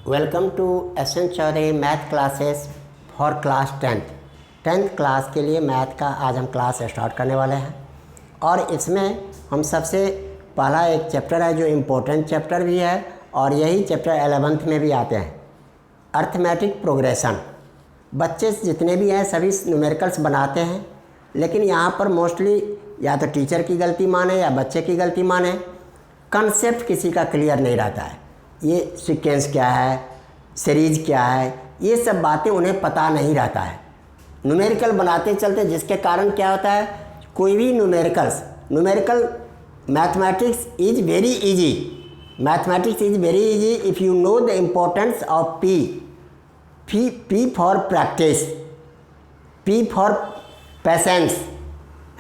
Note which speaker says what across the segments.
Speaker 1: Welcome to S N. Chaudhary math classes for class 10th class के लिए math का आज हम क्लास स्टार्ट करने वाले हैं। और इसमें हम सबसे पहला एक चैप्टर है जो इम्पोर्टेंट चैप्टर भी है और यही चैप्टर 11th में भी आते हैं, अर्थमेटिक प्रोग्रेशन। बच्चे जितने भी हैं सभी न्यूमेरिकल्स बनाते हैं, लेकिन यहाँ पर मोस्टली या तो टीचर की गलती माने या बच्चे की गलती माने, कंसेप्ट किसी का क्लियर नहीं रहता है। ये सीक्वेंस क्या है, सीरीज क्या है, ये सब बातें उन्हें पता नहीं रहता है। न्यूमेरिकल बनाते चलते जिसके कारण क्या होता है, कोई भी numerical mathematics is very easy. Mathematics is very easy if you know the importance of P for practice, P for patience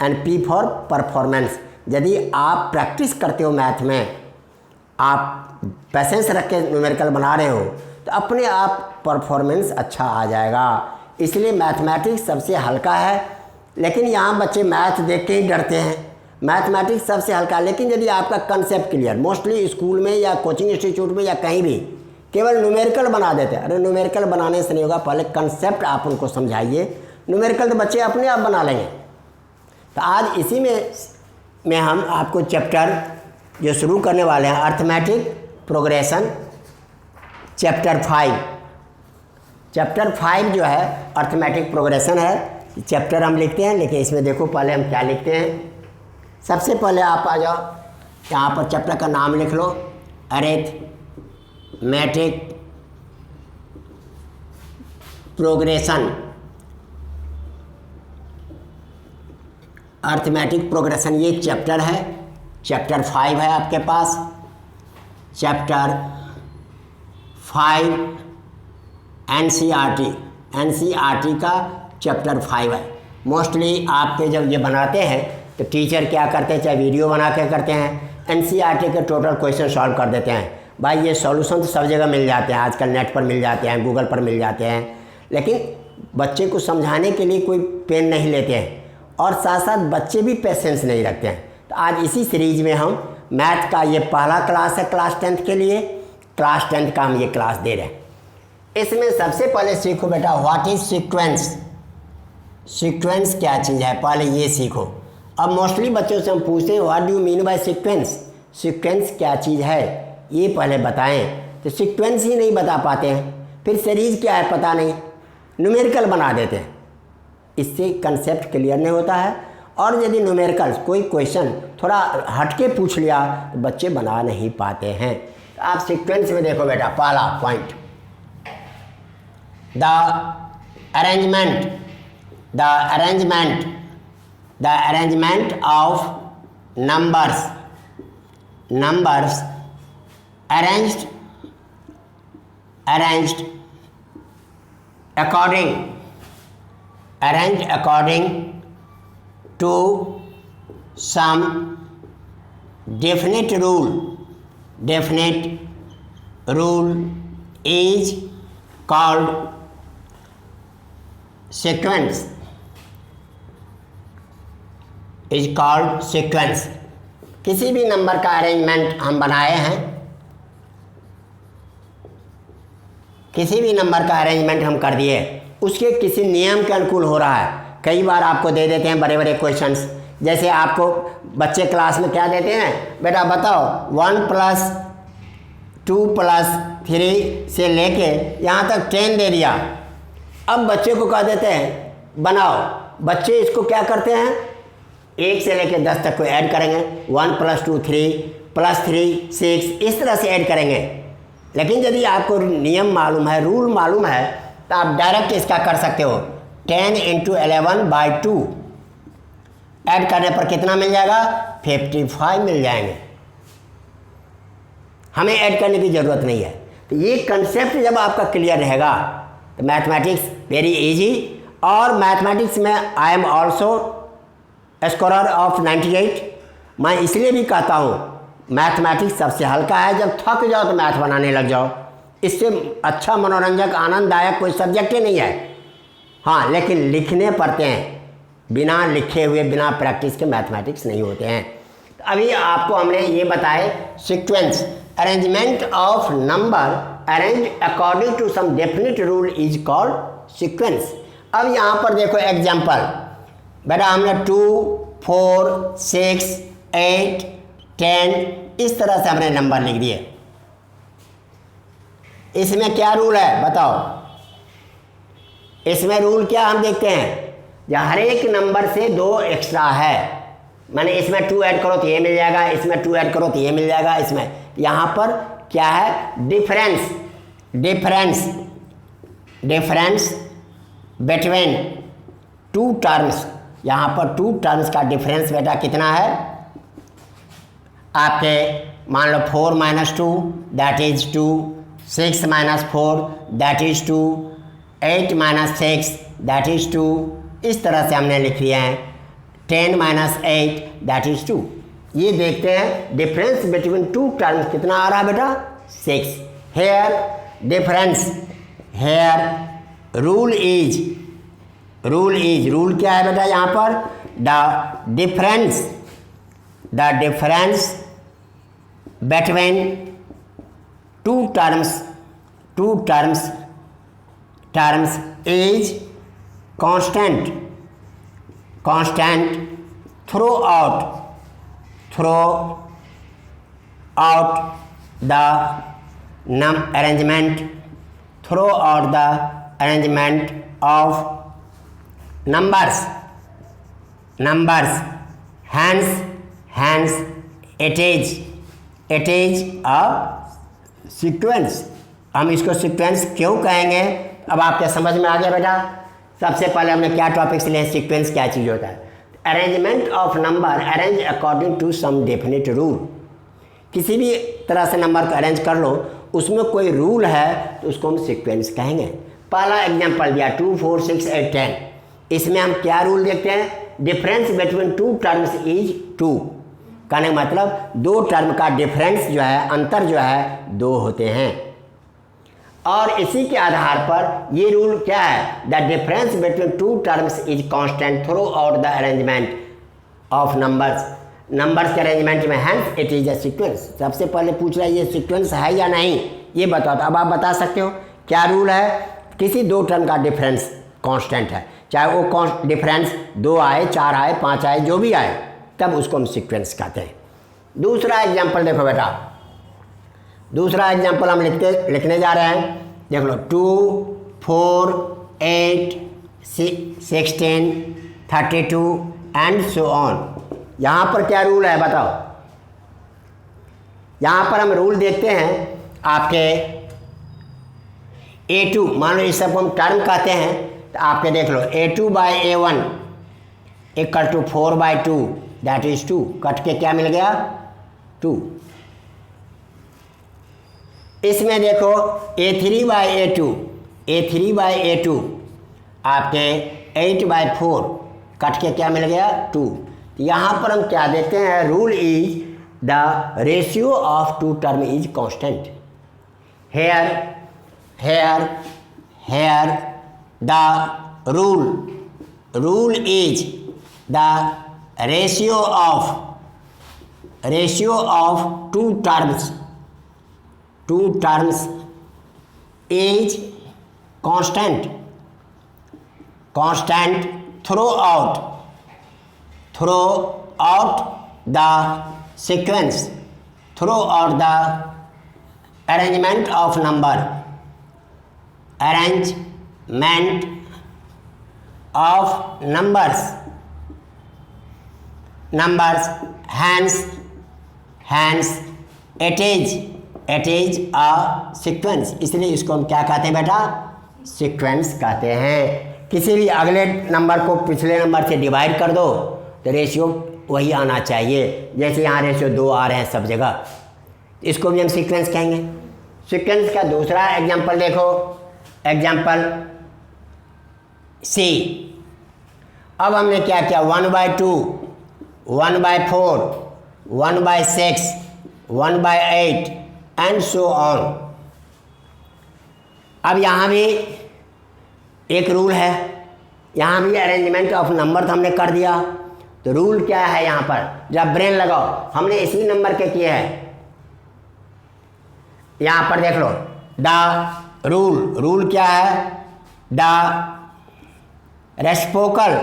Speaker 1: and P for performance. यदि आप प्रैक्टिस करते हो मैथ में, आप पेशेंस रख के न्यूमेरिकल बना रहे हो तो अपने आप परफॉर्मेंस अच्छा आ जाएगा। इसलिए मैथमेटिक्स सबसे हल्का है, लेकिन यहाँ बच्चे मैथ देख के ही डरते हैं। मैथमेटिक्स सबसे हल्का, लेकिन यदि आपका कंसेप्ट क्लियर, मोस्टली स्कूल में या कोचिंग इंस्टीट्यूट में या कहीं भी केवल न्यूमेरिकल बना देते हैं। अरे न्यूमेरिकल बनाने से नहीं होगा, पहले कंसेप्ट आप उनको समझाइए, न्यूमेरिकल तो बच्चे अपने आप बना लेंगे। तो आज इसी में हम आपको चैप्टर जो शुरू करने वाले हैं, अर्थमेटिक प्रोग्रेशन चैप्टर 5 जो है अर्थमेटिक प्रोग्रेशन है। चैप्टर हम लिखते हैं, लेकिन इसमें देखो पहले हम क्या लिखते हैं। सबसे पहले आप आ जाओ, यहाँ पर चैप्टर का नाम लिख लो, अरिथमेटिक प्रोग्रेशन। अर्थमेटिक प्रोग्रेशन ये चैप्टर है, चैप्टर 5 है आपके पास। चैप्टर 5 एनसीईआरटी का चैप्टर 5 है। मोस्टली आपके जब ये बनाते हैं तो टीचर क्या करते हैं, चाहे वीडियो बना के करते हैं, एनसीईआरटी के टोटल क्वेश्चन सॉल्व कर देते हैं। भाई ये सॉल्यूशन तो सब जगह मिल जाते हैं, आजकल नेट पर मिल जाते हैं, गूगल पर मिल जाते हैं, लेकिन बच्चे को समझाने के लिए कोई पेन नहीं लेते हैं और साथ साथ बच्चे भी पेशेंस नहीं रखते हैं। तो आज इसी सीरीज में हम मैथ का ये पहला क्लास है क्लास 10th के लिए, क्लास 10th का हम ये क्लास दे रहे हैं। इसमें सबसे पहले सीखो बेटा, व्हाट इज़ सीक्वेंस। सीक्वेंस क्या चीज़ है, पहले ये सीखो। अब मोस्टली बच्चों से हम पूछते हैं what do you mean by sequence, sequence क्या चीज़ है ये पहले बताएं। तो सीक्वेंस ही नहीं बता पाते हैं, फिर सीरीज क्या है पता नहीं, न्यूमेरिकल बना देते हैं। इससे कंसेप्ट क्लियर नहीं होता है। और यदि न्यूमेरिकल कोई क्वेश्चन थोड़ा हटके पूछ लिया तो बच्चे बना नहीं पाते हैं। तो आप सीक्वेंस में देखो बेटा, पहला point, the arrangement of numbers arranged according to some definite rule is called sequence. किसी भी नंबर का अरेंजमेंट हम बनाए हैं, किसी भी नंबर का अरेंजमेंट हम कर दिए, उसके किसी नियम के अनुकूल हो रहा है। कई बार आपको दे देते हैं बड़े बड़े क्वेश्चंस, जैसे आपको बच्चे क्लास में क्या देते हैं, बेटा बताओ 1 + 2 + 3 से लेके यहाँ तक 10 दे दिया। अब बच्चे को कह देते हैं बनाओ। बच्चे इसको क्या करते हैं, 1 से लेके 10 तक को ऐड करेंगे, 1 + 2 3 + 3 6, इस तरह से ऐड करेंगे। लेकिन यदि आपको नियम मालूम है, रूल मालूम है, तो आप डायरेक्ट इसका कर सकते हो, 10 × 11/2 ऐड करने पर कितना मिल जाएगा, 55 मिल जाएंगे। हमें ऐड करने की ज़रूरत नहीं है। तो ये कंसेप्ट जब आपका क्लियर रहेगा तो मैथमेटिक्स वेरी इजी। और मैथमेटिक्स में I am also scorer of 98। मैं इसलिए भी कहता हूँ मैथमेटिक्स सबसे हल्का है, जब थक जाओ तो मैथ बनाने लग जाओ। इससे अच्छा मनोरंजक आनंददायक कोई सब्जेक्ट ही नहीं है। हाँ, लेकिन लिखने पड़ते हैं, बिना लिखे हुए बिना प्रैक्टिस के मैथमेटिक्स नहीं होते हैं। तो अभी आपको हमने ये बताए sequence. Arrangement of number arrange according to some definite rule is called sequence. अब यहाँ पर देखो एग्जाम्पल, बेटा हमने 2, 4, 6, 8, 10 इस तरह से हमने नंबर लिख दिए। इसमें क्या रूल है बताओ? इसमें रूल क्या हम देखते हैं, जहाँ हर एक नंबर से 2 एक्स्ट्रा है, माने इसमें 2 ऐड करो तो ये मिल जाएगा, इसमें 2 ऐड करो तो ये मिल जाएगा। इसमें यहाँ पर क्या है, डिफरेंस बिटवीन 2 टर्म्स। यहाँ पर 2 टर्म्स का डिफरेंस बेटा कितना है आपके, मान लो 4 - 2 that is 2, 6 - 4 that is 2, 8 - 6 that is 2। इस तरह से हमने लिख लिया है 10 - 8 दैट इज 2। ये देखते हैं डिफरेंस बिटवीन 2 टर्म्स कितना आ रहा है बेटा, 6। हेयर डिफरेंस, हेयर रूल क्या है बेटा यहाँ पर, the difference between 2 terms is constant throughout the arrangement of numbers hence it is a sequence। हम इसको सीक्वेंस क्यों कहेंगे, अब आपके समझ में आ गया बेटा। सबसे पहले हमने क्या टॉपिक्स लिए, सीक्वेंस क्या चीज़ होता है, arrangement of number arrange according to some definite rule. किसी भी तरह से नंबर को अरेंज कर लो, उसमें कोई रूल है तो उसको हम सीक्वेंस कहेंगे। पहला एग्जांपल दिया 2, 4, 6, 8, 10। इसमें हम क्या रूल देखते हैं, डिफरेंस बिटवीन 2 टर्म्स इज 2। कहने का मतलब 2 टर्म का डिफरेंस जो है, अंतर जो है 2 होते हैं। और इसी के आधार पर ये रूल क्या है, the difference between 2 terms is constant throughout the arrangement of numbers के अरेंजमेंट में, hence it is a sequence. सबसे पहले पूछ रहा है ये सीक्वेंस है या नहीं, ये बताओ। तो अब आप बता सकते हो क्या रूल है, किसी 2 टर्म का डिफरेंस कांस्टेंट है, चाहे वो डिफरेंस 2 आए, 4 आए, 5 आए, जो भी आए, तब उसको हम सीक्वेंस कहते हैं। दूसरा एग्जांपल देखो बेटा, दूसरा एग्जांपल हम लिखने जा रहे हैं। देख लो 2, 4, 8, 16, 32 एंड सो ऑन। यहाँ पर क्या रूल है बताओ? यहाँ पर हम रूल देखते हैं आपके A2, मान लो इस सबको हम टर्म कहते हैं, तो आपके देख लो A2/A1 equal to 4/2 that is 2। Cut के क्या मिल गया, 2। इसमें देखो A3/A2 आपके 8/4 कट के क्या मिल गया, 2। यहाँ पर हम क्या देखते हैं, rule is the ratio of 2 term is constant. Here the rule is the ratio of 2 terms is constant throughout the sequence, throughout the arrangement of numbers hence it is a sequence। इसलिए इसको हम क्या कहते हैं बेटा, sequence कहते हैं। किसी भी अगले नंबर को पिछले नंबर से डिवाइड कर दो तो रेशियो वही आना चाहिए, जैसे यहाँ रेशियो 2 आ रहे हैं सब जगह, इसको भी हम सीक्वेंस कहेंगे। सीक्वेंस का दूसरा एग्जांपल देखो, एग्जांपल सी। अब हमने क्या किया, 1/2, 1/4, 1/6, 1/8 एंड सो ऑन। अब यहाँ भी एक रूल है, यहाँ भी अरेंजमेंट ऑफ नंबर हमने कर दिया। तो रूल क्या है यहाँ पर, जब ब्रेन लगाओ, हमने इसी नंबर के किए हैं, यहाँ पर देख लो, द रूल, रूल क्या है, the reciprocal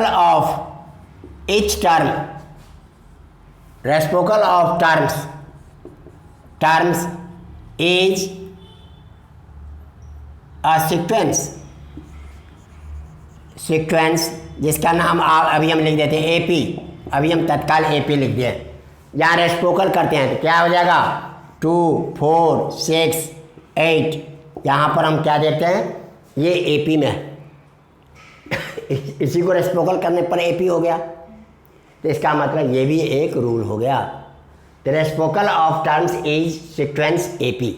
Speaker 1: of each term, reciprocal of terms is a sequence जिसका नाम अभी हम लिख देते हैं एपी, अभी हम तत्काल एपी लिख दिए। यहाँ रेसिप्रोकल करते हैं तो क्या हो जाएगा, 2, 4, 6, 8, यहाँ पर हम क्या देते हैं, ये एपी में इसी को रेसिप्रोकल करने पर एपी हो गया, तो इसका मतलब ये भी एक रूल हो गया। The reciprocal of terms is sequence AP.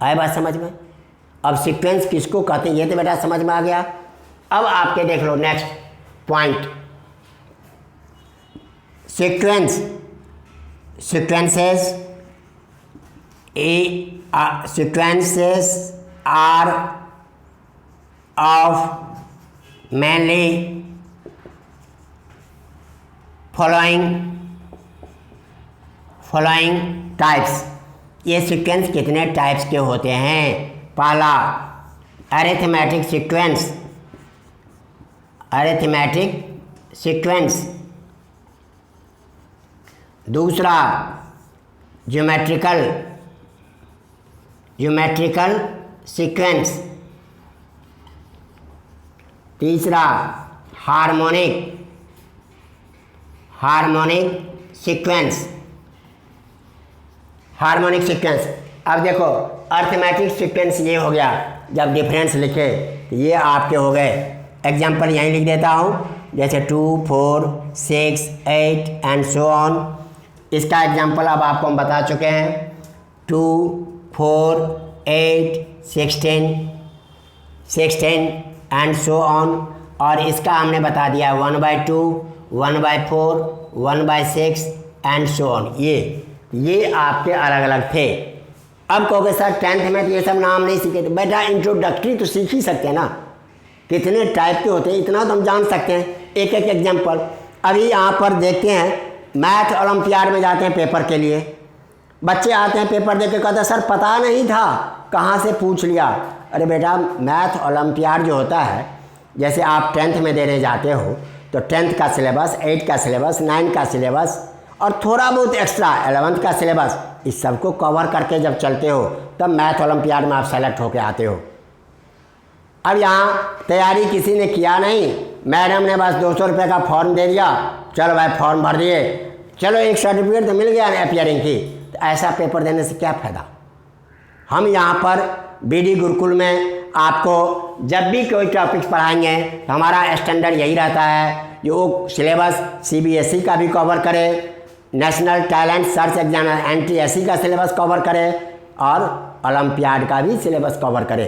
Speaker 1: आए बात समझ में? अब सीक्वेंस किसको कहते हैं ये तो बेटा समझ में आ गया। अब आपके देख लो next point, sequences are of mainly following types. ये सीक्वेंस कितने टाइप्स के होते हैं? पहला अरिथमेटिक सीक्वेंस, दूसरा ज्योमेट्रिकल सीक्वेंस, तीसरा हार्मोनिक सीक्वेंस। अब देखो अरिथमेटिक सीक्वेंस ये हो गया, जब डिफरेंस लिखे तो ये आपके हो गए। एग्जाम्पल यहीं लिख देता हूँ, जैसे 2, 4, 6, 8 एंड सो ऑन। इसका एग्जाम्पल अब आपको हम बता चुके हैं, 2, 4, 8, 16 एंड सो ऑन। और इसका हमने बता दिया 1/2, 1/4, 1/6 एंड सो ऑन। ये आपके अलग अलग थे। अब कहोगे सर 10th में तो ये सब नाम नहीं सीखे, तो बेटा इंट्रोडक्टरी तो सीख ही सकते हैं ना, कितने टाइप के होते हैं इतना तो हम जान सकते हैं। एक एक एग्जाम्पल अभी यहाँ पर देखते हैं, मैथ ओलंपियाड में जाते हैं पेपर के लिए, बच्चे आते हैं पेपर दे के कहते हैं सर पता नहीं था, कहाँ से पूछ लिया। अरे बेटा मैथ ओलंपियाड जो होता है, जैसे आप 10th में देने जाते हो तो 10th का सिलेबस, 8 का सिलेबस, 9 का सिलेबस और थोड़ा बहुत एक्स्ट्रा 11th का सिलेबस, इस सबको कवर करके जब चलते हो तब मैथ ओलंपियाड में आप सेलेक्ट होके आते हो। अब यहाँ तैयारी किसी ने किया नहीं, मैडम ने बस 200 रुपये का फॉर्म दे दिया, चलो भाई फॉर्म भर दिए, चलो एक सर्टिफिकेट तो मिल गया ना अपियरिंग की, तो ऐसा पेपर देने से क्या फ़ायदा। हम यहाँ पर बीडी गुरुकुल में आपको जब भी कोई टॉपिक्स पढ़ाएंगे तो हमारा स्टैंडर्ड यही रहता है, जो सिलेबस CBSE का भी कवर करे, national talent search exam NTSE का सिलेबस कवर करे और ओलंपियाड का भी सिलेबस कवर करे।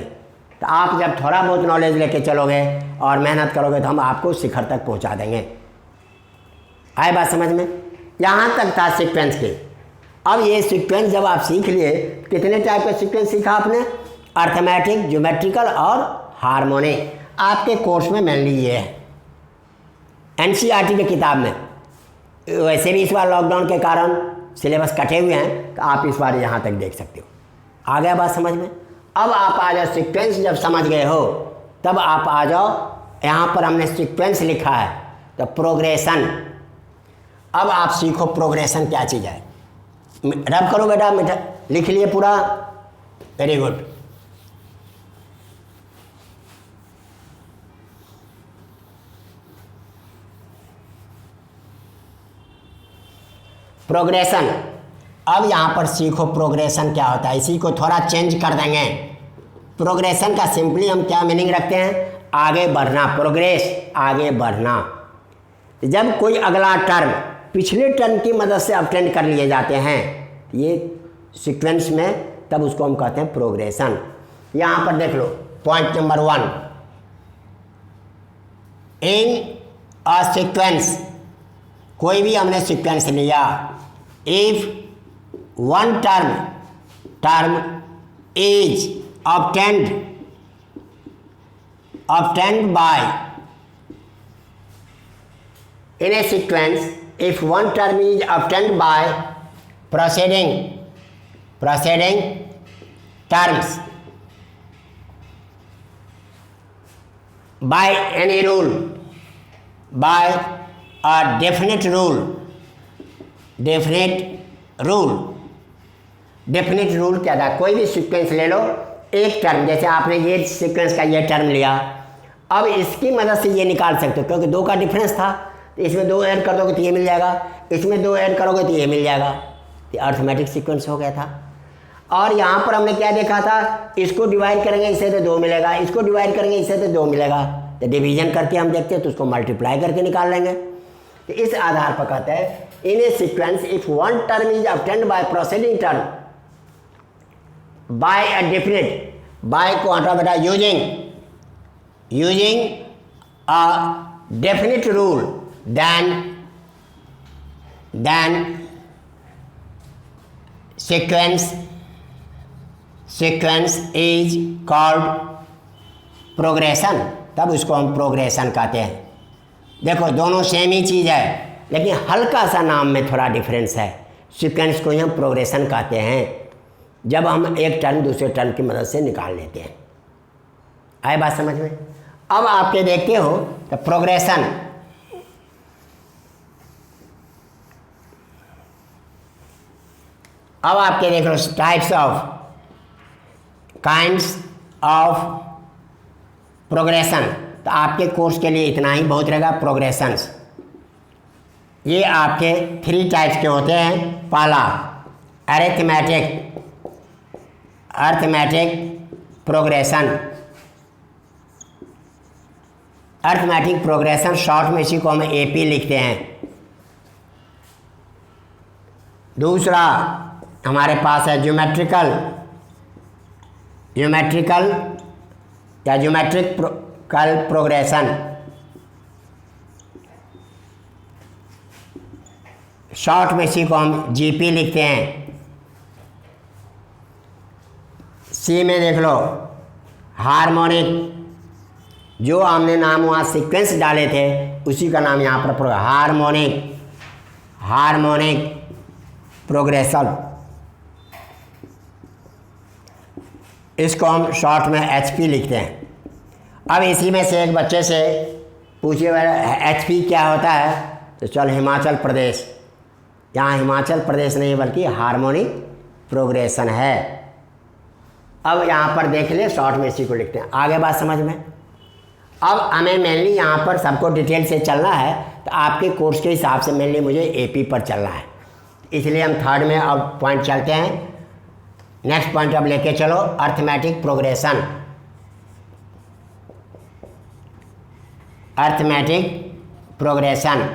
Speaker 1: तो आप जब थोड़ा बहुत नॉलेज लेके चलोगे और मेहनत करोगे तो हम आपको शिखर तक पहुंचा देंगे। आए बात समझ में? यहाँ तक था सीक्वेंस के। अब ये सीक्वेंस जब आप सीख लिए, कितने टाइप का सीक्वेंस सीखा आपने? अरिथमेटिक, ज्योमेट्रिकल और हार्मोनिक। आपके कोर्स में मेनली ये है, NCERT की किताब में। वैसे भी इस बार लॉकडाउन के कारण सिलेबस कटे हुए हैं, तो आप इस बार यहाँ तक देख सकते हो। आ गया बात समझ में? अब आप आ जाओ, सीक्वेंस जब समझ गए हो तब आप आ जाओ, यहाँ पर हमने सीक्वेंस लिखा है तो प्रोग्रेशन। अब आप सीखो प्रोग्रेशन क्या चीज़ है। रब करो बेटा, लिख लिए पूरा, वेरी गुड। प्रोग्रेशन, अब यहाँ पर सीखो प्रोग्रेशन क्या होता है। इसी को थोड़ा चेंज कर देंगे। प्रोग्रेशन का सिंपली हम क्या मीनिंग रखते हैं? आगे बढ़ना, प्रोग्रेस, आगे बढ़ना। जब कोई अगला टर्म पिछले टर्म की मदद से अटेंड कर लिए जाते हैं ये सीक्वेंस में, तब उसको हम कहते हैं प्रोग्रेशन। यहाँ पर देख लो point number 1, in a sequence, कोई भी हमने सीक्वेंस लिया, if one term is obtained by, in a sequence if one term is obtained by proceeding terms by any rule, by a definite rule क्या था? कोई भी सीक्वेंस ले लो, एक टर्म, जैसे आपने ये सीक्वेंस का ये टर्म लिया, अब इसकी मदद से ये निकाल सकते हो, क्योंकि दो का डिफरेंस था, तो इसमें दो ऐड कर दोगे तो ये मिल जाएगा, इसमें दो ऐड करोगे तो ये मिल जाएगा। ये अर्थमेटिक सीक्वेंस हो गया था। और यहाँ पर हमने क्या देखा था? इसको डिवाइड करेंगे इससे तो 2 मिलेगा, इसको डिवाइड करेंगे इससे तो 2 मिलेगा, तो डिवीजन करके हम देखते हैं तो उसको मल्टीप्लाई करके निकाल लेंगे। तो इस आधार पर कहते हैं in a sequence if one term is obtained by proceeding term by a definite, by को हटा बेटा, using a definite rule, then sequence is called progression, तब उसको हम प्रोग्रेशन कहते हैं। देखो दोनों सेम ही चीज़ है, लेकिन हल्का सा नाम में थोड़ा डिफरेंस है। सीक्वेंस को ही हम प्रोग्रेशन कहते हैं जब हम एक टर्म दूसरे टर्म की मदद से निकाल लेते हैं। आए बात समझ में? अब आपके देखते हो तो प्रोग्रेशन, अब आपके देख लो types of kinds of progression. तो आपके कोर्स के लिए इतना ही बहुत रहेगा। प्रोग्रेशंस ये आपके 3 टाइप्स के होते हैं। पहला अरिथमेटिक प्रोग्रेशन, शॉर्ट में इसी को हम एपी लिखते हैं। दूसरा हमारे पास है ज्योमेट्रिकल या ज्योमेट्रिक प्रोग्रेशन, शॉर्ट में इसी को हम जीपी लिखते हैं। सी में देख लो हार्मोनिक, जो हमने नाम वहाँ सीक्वेंस डाले थे उसी का नाम यहाँ पर हार्मोनिक प्रोग्रेशन, इसको हम शॉर्ट में एचपी लिखते हैं। अब इसी में से एक बच्चे से पूछिए एचपी क्या होता है, तो चल हिमाचल प्रदेश, यहाँ हिमाचल प्रदेश नहीं बल्कि हार्मोनिक प्रोग्रेशन है। अब यहाँ पर देख ले शॉर्ट में इसी को लिखते हैं। आगे बात समझ में? अब हमें मेनली यहाँ पर सबको डिटेल से चलना है, तो आपके कोर्स के हिसाब से मेनली मुझे एपी पर चलना है, इसलिए हम थर्ड में अब पॉइंट चलते हैं। नेक्स्ट पॉइंट अब लेके चलो अरिथमेटिक प्रोग्रेशन। अरिथमेटिक प्रोग्रेशन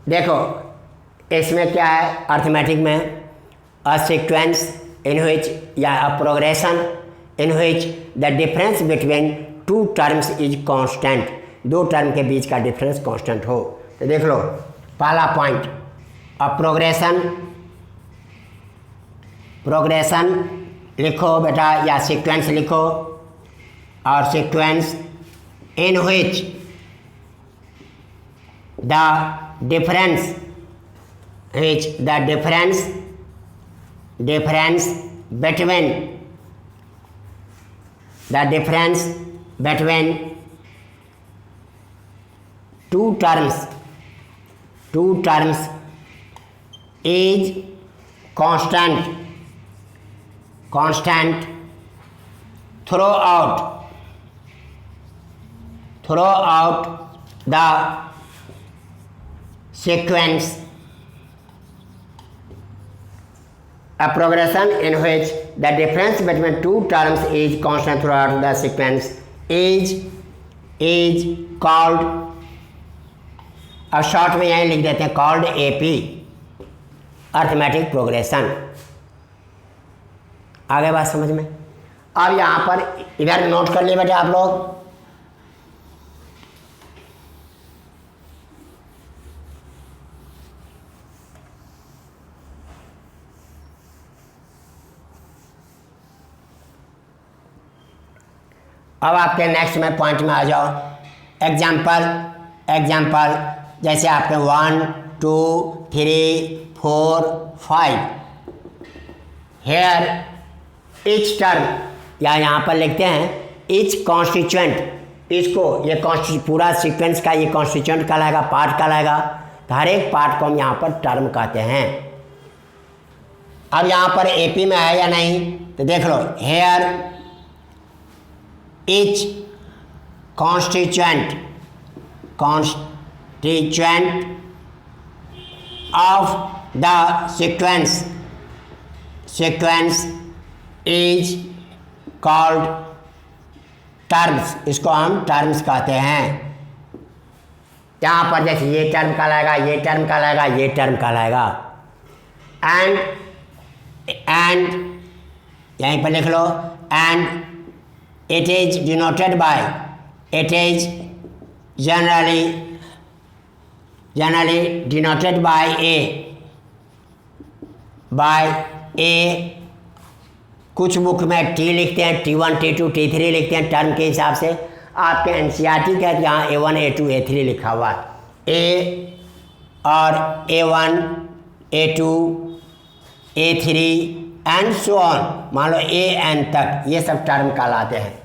Speaker 1: देखो इसमें क्या है। अरिथमेटिक में अ सीक्वेंस इन विच या a progression in which the difference between 2 terms is constant, 2 term के बीच का डिफरेंस कांस्टेंट हो। तो देख लो पहला पॉइंट, अ प्रोग्रेशन लिखो बेटा या सीक्वेंस लिखो, और sequence in which the difference between 2 terms is constant throughout the sequence. A progression in which the difference between 2 terms is constant throughout the sequence is called, अब शॉर्ट में यहीं लिख देते हैं कॉल्ड एपी, अरिथमेटिक प्रोग्रेशन। आगे बात समझ में? अब यहाँ पर इधर नोट कर लिए बेटे आप लोग। अब आपके नेक्स्ट में पॉइंट में आ जाओ। एग्जाम्पल जैसे आपके 1 2 3 4 5 हेयर ईच टर्म, या यहाँ पर लिखते हैं ईच कॉन्स्टिट्यूएंट, इसको ये पूरा सीक्वेंस का ये कॉन्स्टिट्यूएंट कहलाएगा, पार्ट कहलाएगा। तो हर एक पार्ट को हम यहाँ पर टर्म कहते हैं। अब यहाँ पर एपी में है या नहीं, तो देख लो, here each constituent of the sequence is called terms, इसको हम टर्म्स कहते हैं। यहाँ पर जैसे ये टर्म कहलाएगा, ये टर्म कहलाएगा, ये टर्म कहलाएगा। एंड यहीं पर लिख लो, and it is denoted by, it is generally denoted by a, कुछ बुक में टी लिखते हैं, T1 T2 T3 लिखते हैं टर्म के हिसाब से। आपके एनसीईआरटी का यहाँ A1 A2 A3 लिखा हुआ है, ए और A1 A2 A3 and so on, मान लो AN तक, ये सब टर्म कहलाते हैं।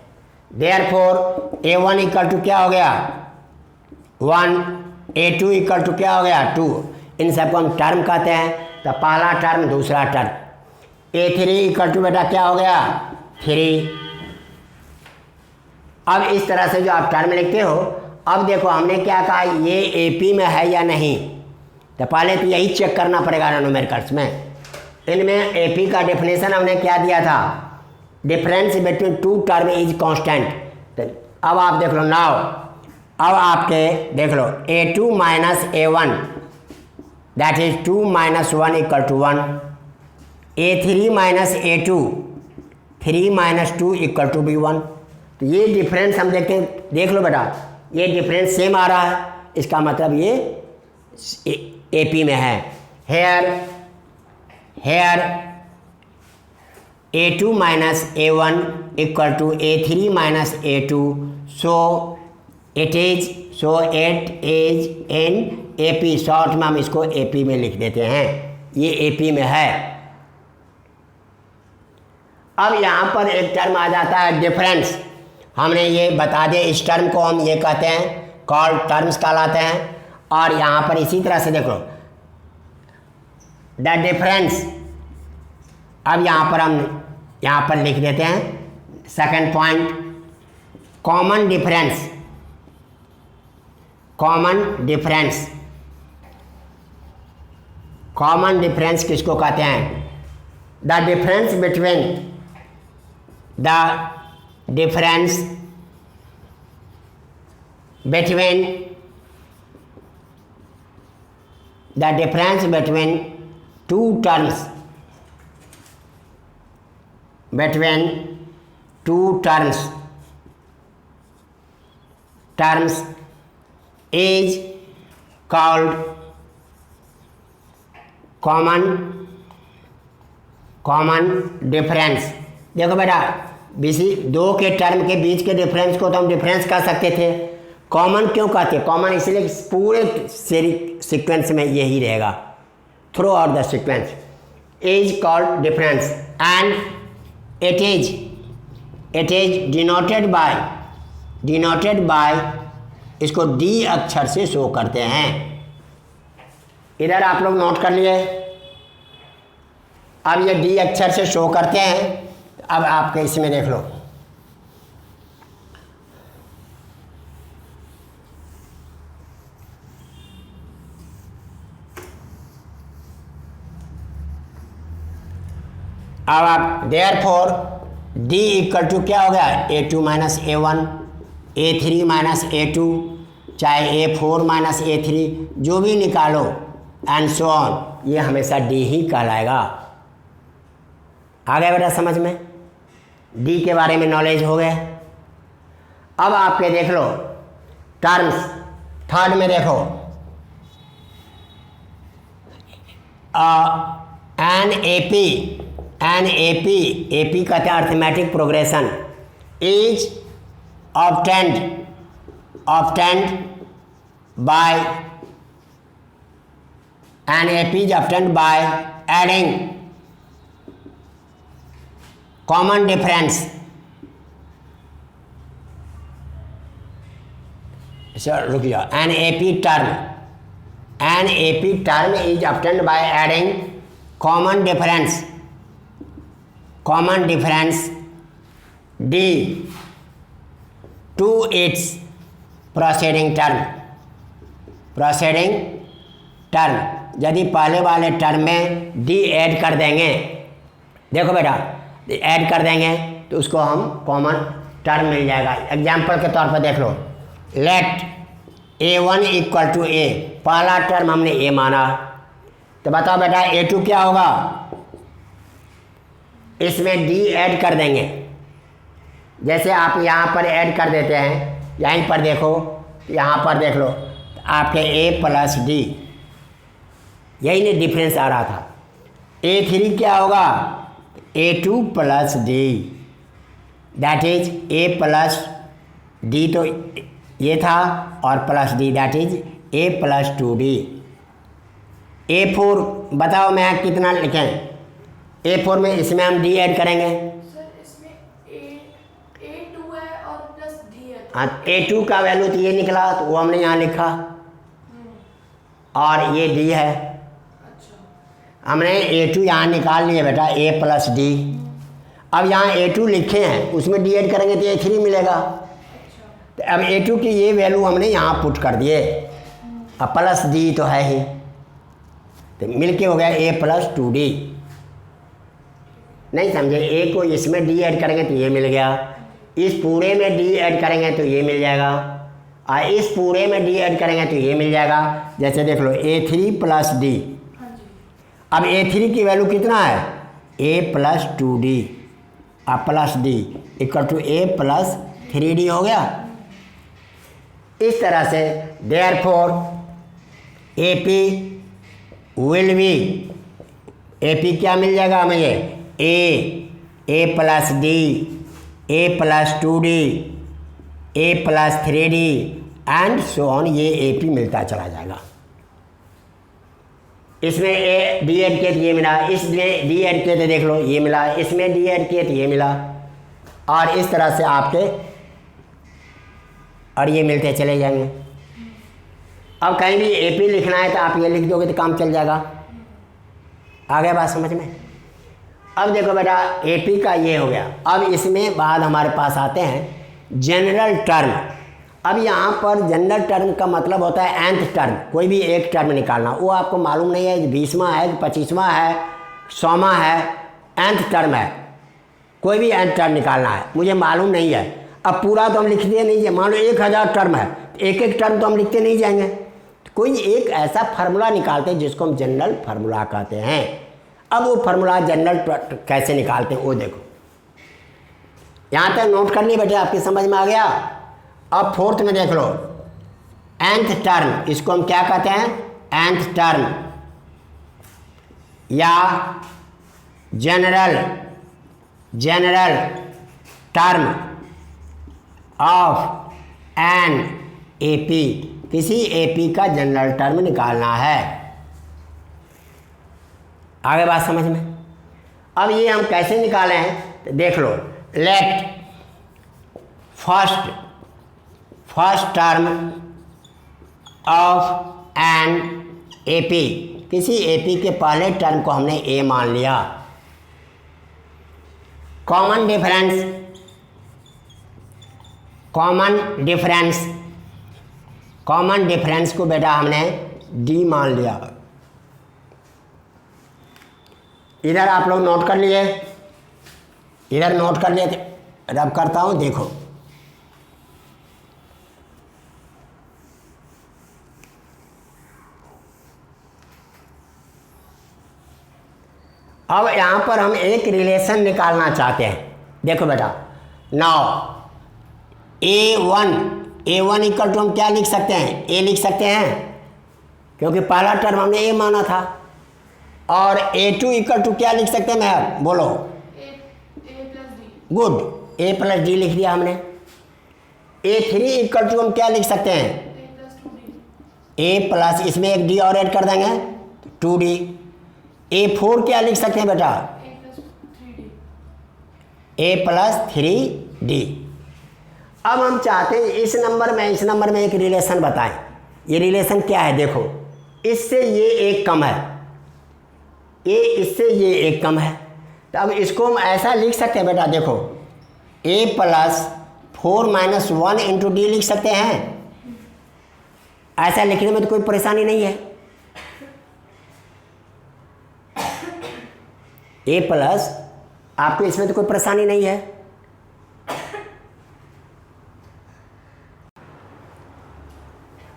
Speaker 1: देयरफॉर A1 इक्वल टू क्या हो गया 1, A2 इक्वल टू क्या हो गया 2, इन सबको हम टर्म कहते हैं। तो पहला टर्म, दूसरा टर्म। A3 इक्वल टू बेटा क्या हो गया 3। अब इस तरह से जो आप टर्म लिखते हो, अब देखो हमने क्या कहा, ये AP में है या नहीं, तो पहले तो यही चेक करना पड़ेगा न्यूमेरिकल्स में। इनमें AP का डेफिनेशन हमने क्या दिया था, difference between two term is constant. तो अब आप देख लो नाउ, अब आपके देख लो A2 minus A1 that is 2 minus 1 equal to 1, A3 minus A2 3 minus 2 equal to भी 1। तो ये डिफरेंस हम देखते हैं, देख लो बेटा, ये डिफरेंस सेम आ रहा है, इसका मतलब ये AP में है। Here A2 minus A1 equal to A3 minus A2, so it is in AP, short में हम इसको AP में लिख देते हैं, ये AP में है। अब यहाँ पर एक टर्म आ जाता है डिफरेंस, हमने ये बता दिया, इस टर्म को हम ये कहते हैं कॉल्ड टर्म्स कहलाते हैं। और यहाँ पर इसी तरह से देखो द डिफरेंस, अब यहाँ पर हम यहाँ पर लिख देते हैं सेकंड पॉइंट, कॉमन डिफरेंस किसको कहते हैं, the difference between two terms is called common difference. देखो बेटा, किसी दो के टर्म के बीच के डिफरेंस को तो हम डिफरेंस कह सकते थे, कॉमन क्यों कहते हैं, कॉमन इसलिए पूरे सीक्वेंस में यही रहेगा, through out the sequence is called difference. And it is denoted by, इसको D अक्षर से शो करते हैं। इधर आप लोग नोट कर लिए, अब ये D अक्षर से शो करते हैं। अब आपके इसमें देख लो, अब आप देयरफॉर D इक्वल टू क्या हो गया A2 minus A1, A3 minus A2, चाहे A4 माइनस A3, जो भी निकालो एंड सो ऑन, ये हमेशा D ही कहलाएगा। आ गया बेटा समझ में, D के बारे में नॉलेज हो गया। अब आपके देख लो टर्म्स, थर्ड में देखो एन ए पी कहते हैं arithmetic progression, is obtained by an AP is obtained by adding common difference. रुकिए, an AP term is obtained by adding common difference D to its preceding term. यदि पहले वाले term में D add कर देंगे, देखो बेटा, ऐड कर देंगे तो उसको हम कॉमन टर्म मिल जाएगा। एग्जाम्पल के तौर पर देख लो, let A1 equal to A, पहला टर्म हमने A माना, तो बताओ बेटा A2 क्या होगा? इसमें D ऐड कर देंगे, जैसे आप यहाँ पर ऐड कर देते हैं, यहीं पर देखो, यहाँ पर देख लो, आपके A प्लस D, यही नहीं डिफरेंस आ रहा था। A3 क्या होगा? A2 plus D, that is A plus D, तो ये था, और plus D, that is A plus 2D। A4 बताओ मैं कितना लिखें? A4 में इसमें हम D ऐड करेंगे।
Speaker 2: सर इसमें A2 है और प्लस D है।
Speaker 1: हाँ, A2 का वैल्यू तो ये निकला, तो वो हमने यहाँ लिखा, और ये D है।
Speaker 2: अच्छा,
Speaker 1: हमने A2 यहाँ निकाल लिया बेटा, A प्लस D। अब यहाँ A2 लिखे हैं, उसमें D ऐड करेंगे तो A3 मिलेगा। तो अब A2 की ये वैल्यू हमने यहाँ पुट कर दिए, अब प्लस D तो है ही, तो मिलके हो गया A प्लस 2D। नहीं समझे? A को इसमें D ऐड करेंगे तो ये मिल गया, इस पूरे में D ऐड करेंगे तो ये मिल जाएगा, और इस पूरे में D ऐड करेंगे तो ये मिल जाएगा। जैसे देख लो, A3 प्लस D, अब A3 की वैल्यू कितना है? A प्लस 2D, अब plus D equal to A plus 3D हो गया। इस तरह से therefore AP will be, AP क्या मिल जाएगा हमें? ये A plus D, A plus 2D, A plus 3D and so on, ये AP मिलता चला जाएगा। इसमें A D ऐड किए तो ये मिला, इसमें D ऐड किए तो देख लो ये मिला, इसमें D ऐड किए तो ये मिला, और इस तरह से आपके और ये मिलते चले जाएंगे। अब कहीं भी AP लिखना है तो आप ये लिख दोगे तो काम चल जाएगा। आ गया बात समझ में? अब देखो बेटा, AP का ये हो गया। अब इसमें बाद हमारे पास आते हैं जनरल टर्म। अब यहाँ पर जनरल टर्म का मतलब होता है nth टर्म, कोई भी एक टर्म निकालना। वो आपको मालूम नहीं है 20वां है, 25वां है, 100वां है, nth टर्म है, कोई भी nth टर्म निकालना है, मुझे मालूम नहीं है। अब पूरा तो हम लिखते नहीं है, मान लो 1000 टर्म है, एक एक टर्म तो हम लिखते नहीं जाएंगे, तो कोई एक ऐसा फार्मूला निकालते हैं जिसको हम जनरल फार्मूला कहते हैं। अब वो फार्मूला जनरल कैसे निकालते हैं वो देखो, यहाँ तक नोट कर लिए बेटे, आपकी समझ में आ गया। अब फोर्थ में देख लो, nth टर्म, इसको हम क्या कहते हैं? nth टर्म या general term of an AP, किसी AP का जनरल टर्म निकालना है। आगे बात समझ में? अब ये हम कैसे निकाले हैं तो देख लो, let first term of an AP, किसी AP के पहले टर्म को हमने A मान लिया। कॉमन डिफरेंस को बेटा हमने D मान लिया। इधर आप लोग नोट कर लिए, इधर नोट कर लिए, रब करता हूँ देखो। अब यहाँ पर हम एक रिलेशन निकालना चाहते हैं। देखो बेटा, नाउ A1 इक्वल टू हम क्या लिख सकते हैं? A लिख सकते हैं, क्योंकि पहला टर्म हमने A माना था। और A2 इक्वल टू क्या लिख सकते हैं मैं? बोलो।
Speaker 2: A plus D।
Speaker 1: Good, A plus D लिख दिया हमने। A3 इक्वल टू हम क्या लिख सकते हैं,
Speaker 2: A plus 2D.
Speaker 1: A plus इसमें एक D और ऐड कर देंगे 2D। A4 क्या लिख सकते हैं बेटा,
Speaker 2: A plus 3D.
Speaker 1: A plus 3D। अब हम चाहते हैं इस नंबर में एक रिलेशन बताएं। ये रिलेशन क्या है, देखो इससे ये एक कम है, ये इससे ये एक कम है, तो अब इसको हम ऐसा लिख सकते हैं बेटा, देखो A plus 4 minus 1 into D लिख सकते हैं। ऐसा लिखने में तो कोई परेशानी नहीं है। A प्लस आपको इसमें तो कोई परेशानी नहीं है।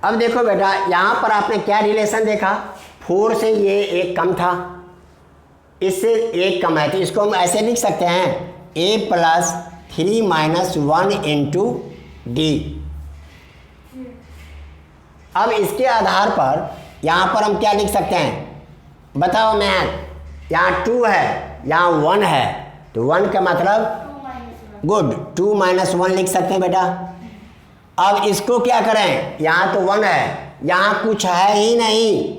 Speaker 1: अब देखो बेटा यहाँ पर आपने क्या रिलेशन देखा, 4 से ये एक कम था, इससे एक कम है, तो इसको हम ऐसे लिख सकते हैं A plus 3 minus 1 into D. अब इसके आधार पर यहाँ पर हम क्या लिख सकते हैं, बताओ मैथ, यहाँ 2 है यहाँ 1 है, तो 1 का मतलब
Speaker 2: 2 minus 1.
Speaker 1: गुड 2 माइनस 1 लिख सकते हैं बेटा। अब इसको क्या करें, यहाँ तो 1 है, यहाँ कुछ है ही नहीं,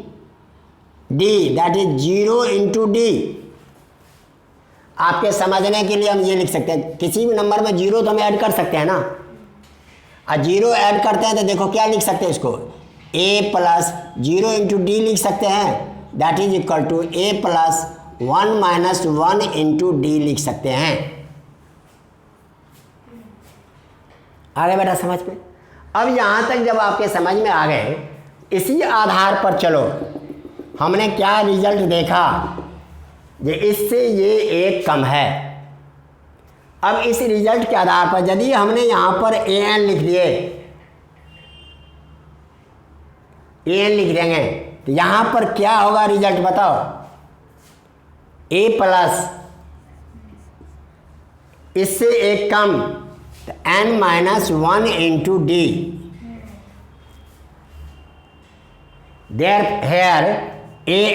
Speaker 1: d that is 0 into D. आपके समझने के लिए हम ये लिख सकते हैं, किसी भी नंबर में 0 तो हम ऐड कर सकते हैं ना, और 0 ऐड करते हैं तो देखो क्या लिख सकते हैं इसको, a प्लस 0 इंटू डी लिख सकते हैं, that is equal to a plus 1 minus 1 into D लिख सकते हैं। आ गए बेटा समझ में। अब यहाँ तक जब आपके समझ में आ गए, इसी आधार पर चलो हमने क्या रिजल्ट देखा, ये इससे ये एक कम है। अब इस रिजल्ट के आधार पर यदि हमने यहाँ पर an लिख दिए, an लिख देंगे तो यहाँ पर क्या होगा रिजल्ट बताओ, a प्लस इससे एक कम तो n minus 1 into D. There here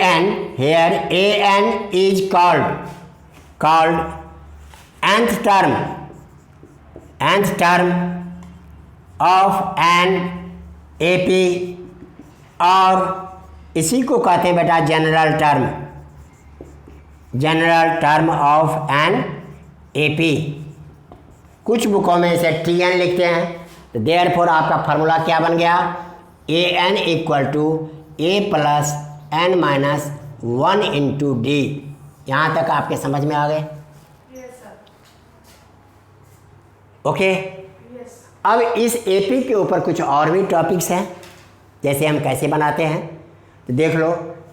Speaker 1: an is called nth term of an AP, और इसी को कहते हैं बेटा general term of an AP। कुछ बुकों में इसे TN लिखते हैं, तो देयरफॉर आपका फार्मूला क्या बन गया, AN equal to A plus n minus 1 into D. यहाँ तक आपके समझ में आ गए,
Speaker 2: Yes sir.
Speaker 1: ओके।
Speaker 2: Yes.
Speaker 1: अब इस AP के ऊपर कुछ और भी टॉपिक्स हैं, जैसे हम कैसे बनाते हैं, तो देख लो।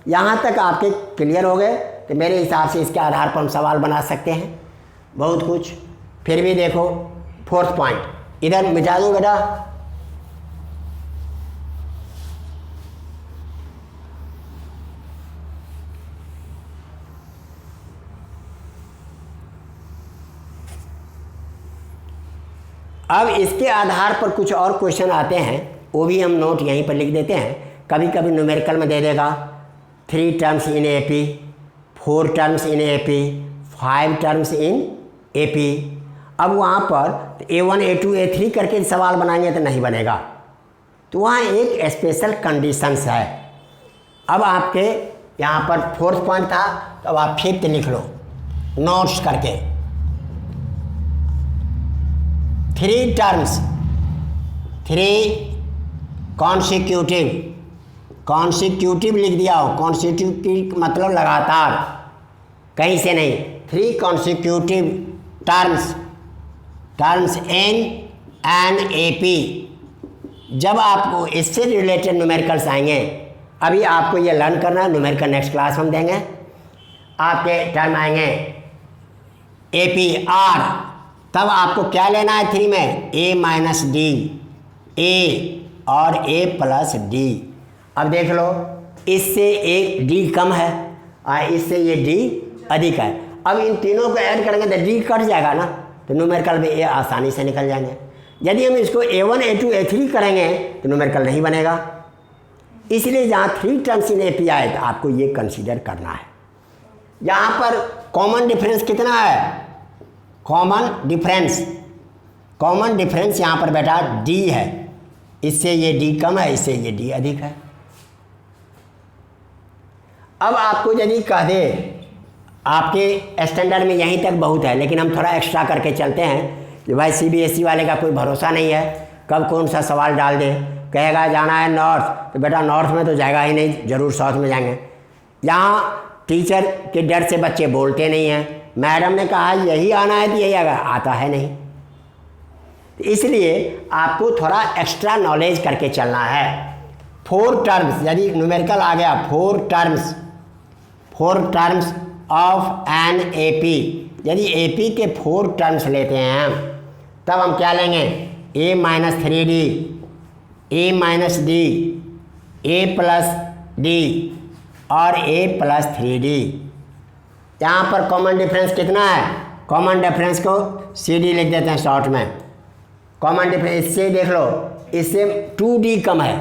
Speaker 1: यहाँ तक आपके क्लियर हो गए, तो मेरे हिसाब से इसके आधार पर हम सवाल बना सकते हैं बहुत कुछ। फिर भी देखो 4th पॉइंट इधर मिटा दो बेटा, अब इसके आधार पर कुछ और क्वेश्चन आते हैं, वो भी हम नोट यहीं पर लिख देते हैं। कभी कभी न्यूमेरिकल में दे देगा 3 terms in AP, 4 terms in AP, 5 terms in AP। अब वहाँ पर A1 A2 A3 करके सवाल बनाएंगे तो नहीं बनेगा, तो वहाँ एक स्पेशल कंडीशंस है। अब आपके यहाँ पर 4th पॉइंट था, तो अब आप 5th लिख लो नोट्स करके। 3 टर्म्स, 3 कॉन्सिक्यूटिव लिख दिया हो, कॉन्सिक्यूटिव मतलब लगातार, कहीं से नहीं। 3 consecutive terms in an AP। जब आपको इससे रिलेटेड न्यूमेरिकल्स आएंगे, अभी आपको ये लर्न करना है, न्यूमेरिकल नेक्स्ट क्लास हम देंगे। आपके टर्म आएंगे AP R, तब आपको क्या लेना है 3 में, A माइनस डी, A और A प्लस डी। अब देख लो, इससे एक D कम है और इससे ये D अधिक है। अब इन तीनों को ऐड करेंगे तो D कट जाएगा ना, तो न्यूमेरिकल में A आसानी से निकल जाएंगे। यदि हम इसको A1 A2 A3 करेंगे तो न्यूमेरिकल नहीं बनेगा। इसलिए जहाँ 3 टर्म्स इन AP आए तो आपको ये कंसीडर करना है। यहाँ पर कॉमन डिफरेंस कितना है, कॉमन डिफरेंस कॉमन डिफरेंस यहाँ पर बेटा डी है, इससे ये डी कम है, इससे ये डी अधिक है। अब आपको यदि कह दे आपके स्टैंडर्ड में यहीं तक बहुत है, लेकिन हम थोड़ा एक्स्ट्रा करके चलते हैं कि भाई CBSE वाले का कोई भरोसा नहीं है, कब कौन सा सवाल डाल दे। कहेगा जाना है नॉर्थ, तो बेटा नॉर्थ में तो जाएगा ही नहीं, ज़रूर साउथ में जाएंगे। यहाँ टीचर के डर से बच्चे बोलते नहीं हैं, मैडम ने कहा यही आना है तो यही आएगा, आता है नहीं। तो इसलिए आपको थोड़ा एक्स्ट्रा नॉलेज करके चलना है। 4 टर्म्स, यदि न्यूमेरिकल आ गया 4 टर्म्स ऑफ एन AP, यदि AP के 4 टर्म्स लेते हैं तब हम क्या लेंगे, A - 3D, A - D, A + D और A + 3D। यहाँ पर कॉमन डिफरेंस कितना है, कॉमन डिफरेंस को CD लिख देते हैं शॉर्ट में। कॉमन डिफरेंस इससे देख लो, इससे 2D कम है,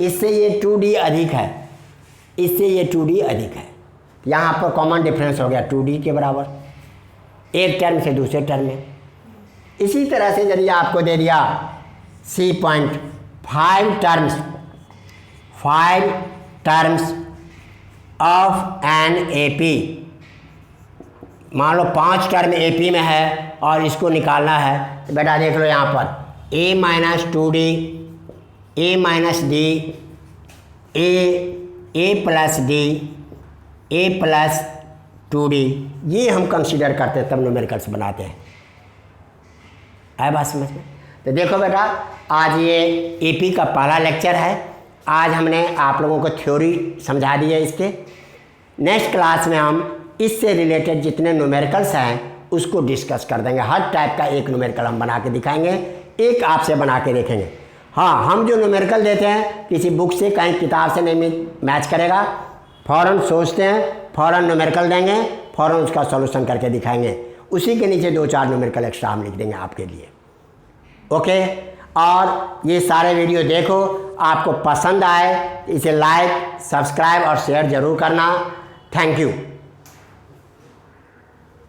Speaker 1: इससे ये 2D अधिक है, इससे ये 2D अधिक है। यहाँ पर कॉमन डिफरेंस हो गया 2D के बराबर, एक टर्म से दूसरे टर्म में। इसी तरह से यदि आपको दे दिया C point 5 terms of an AP, मान लो 5 टर्म AP में है और इसको निकालना है, तो बेटा देख लो यहाँ पर A - 2D, A - D, A + D, A + 2D, ये हम कंसीडर करते हैं तब न्यूमेरिकल्स बनाते हैं। आए बात समझ में? तो देखो बेटा आज ये AP का पहला लेक्चर है। आज हमने आप लोगों को थ्योरी समझा दी है इसके। नेक्स्ट क्लास में हम इससे रिलेटेड जितने न्यूमेरिकल्स हैं उसको डिस्कस कर देंगे। हर टाइप का एक न्यूमेरिकल हम बना के दिखाएंगे, एक आपसे बना के देखेंगे। हाँ, हम जो न्यूमेरिकल देते हैं किसी बुक से कहीं किताब से नहीं मैच करेगा, फ़ौरन सोचते हैं, फ़ौरन न्यूमेरिकल देंगे, फ़ौरन उसका सॉल्यूशन करके दिखाएंगे। उसी के नीचे 2-4 न्यूमेरिकल एक्स्ट्रा हम लिख देंगे आपके लिए। ओके, और ये सारे वीडियो देखो, आपको पसंद आए इसे लाइक, सब्सक्राइब और शेयर ज़रूर करना। Thank you.